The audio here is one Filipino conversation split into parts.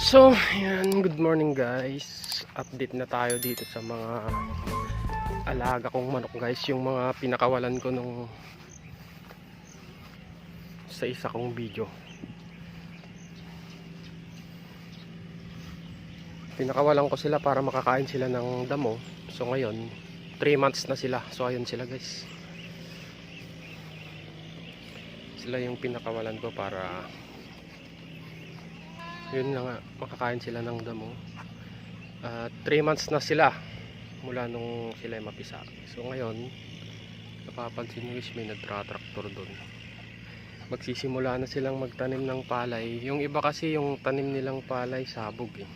So, yan, good morning guys. Update na tayo dito sa mga alaga kong manok guys. Yung mga pinakawalan ko nung sa isa kong video. Pinakawalan ko sila para makakain sila ng damo. So ngayon, 3 months na sila. So ayun sila guys. Sila yung pinakawalan ko para yun na nga, makakain sila ng damo. 3 months na sila mula nung sila ay mapisa. So ngayon, napapansin nyo is may nagtra-tractor doon. Magsisimula na silang magtanim ng palay. Yung iba kasi yung tanim nilang palay sabog eh.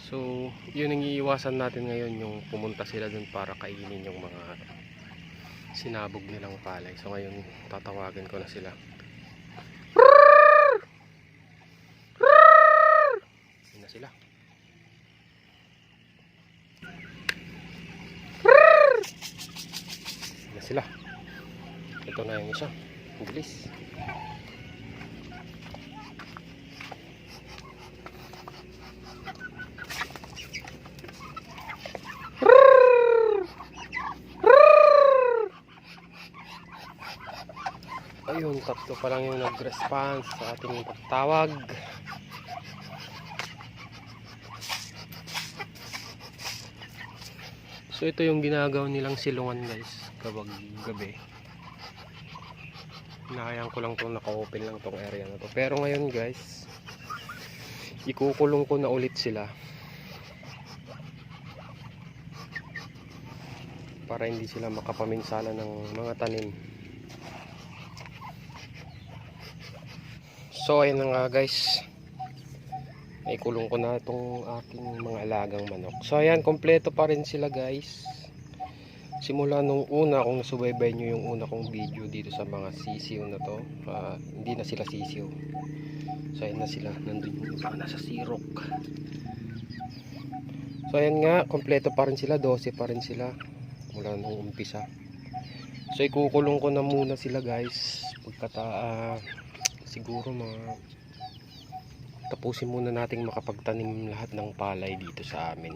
So yun ang iiwasan natin ngayon, yung pumunta sila doon para kainin yung mga sinabog nilang palay. So ngayon tatawagan ko na sila. Sila. Yan sila. Ito na yung isa. Ang bilis. Ayun, tatlo pa lang yung nag-response sa ating pagtawag. So ito yung ginagawa nilang silungan guys kapag gabi. Hinahayaan ko lang itong naka-open lang itong area na to. Pero ngayon guys, ikukulong ko na ulit sila para hindi sila makapaminsala ng mga tanim. So ayun na nga guys, ikulong ko na itong aking mga alagang manok. So ayan, kompleto pa rin sila guys. Simula nung una, kung nasubaybay nyo yung una kong video dito sa mga sisiw na to, hindi na sila sisiw. So ayan na sila, nandun yung iba nasa sirok. So ayan nga, kompleto pa rin sila, 12 pa rin sila mula nung umpisa. So ikukulong ko na muna sila guys siguro mga tapusin muna nating makapagtanim lahat ng palay dito sa amin.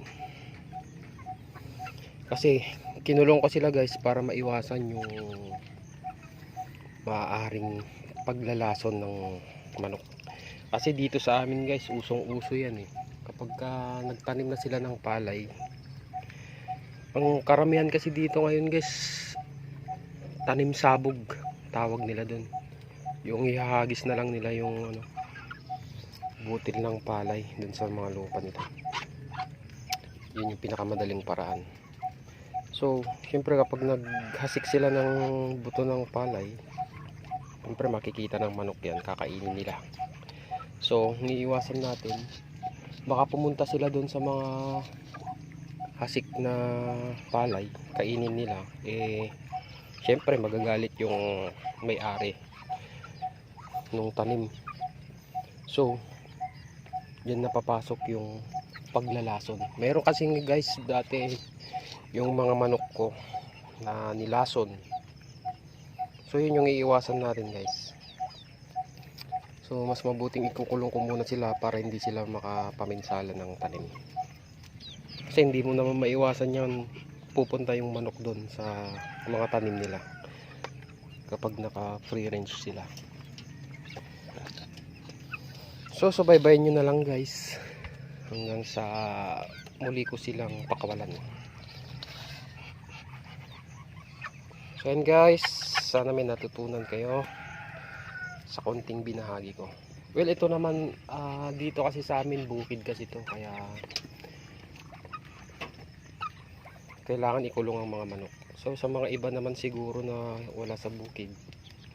Kasi kinulong ko sila guys para maiwasan yung maaaring paglalason ng manok. Kasi dito sa amin guys, usong-uso yan eh. Kapag nagtanim na sila ng palay, ang karamihan kasi dito ngayon guys, tanim sabog tawag nila dun. Yung ihahagis na lang nila yung butil ng palay dun sa mga lupa nito. Yun yung pinakamadaling paraan. So syempre kapag naghasik sila ng buto ng palay, syempre makikita ng manok yan, kakainin nila. So niiwasan natin baka pumunta sila dun sa mga hasik na palay, kainin nila, syempre magagalit yung may-ari nung tanim. So yan napapasok yung paglalason. Meron kasi guys dati yung mga manok ko na nilason. So yun yung iiwasan natin guys. So mas mabuting ikukulong ko muna sila para hindi sila makapaminsala ng tanim. Kasi hindi mo naman maiwasan yan, pupunta yung manok doon sa mga tanim nila kapag naka free range sila. So subaybayan nyo na lang guys hanggang sa muli ko silang pakawalan. So yan guys, sana may natutunan kayo sa konting binahagi ko. Well ito naman dito kasi sa amin bukid kasi ito, kaya kailangan ikulong ang mga manok. So sa mga iba naman siguro na wala sa bukid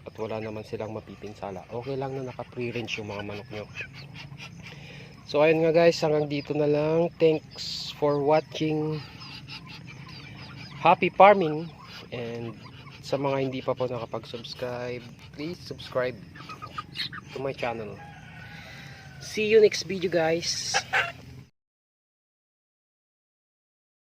at wala naman silang mapipinsala, okay lang na naka free range yung mga manok nyo. So ayun nga guys, hanggang dito na lang. Thanks for watching. Happy farming. And sa mga hindi pa po nakapag-subscribe, please subscribe to my channel. See you next video guys.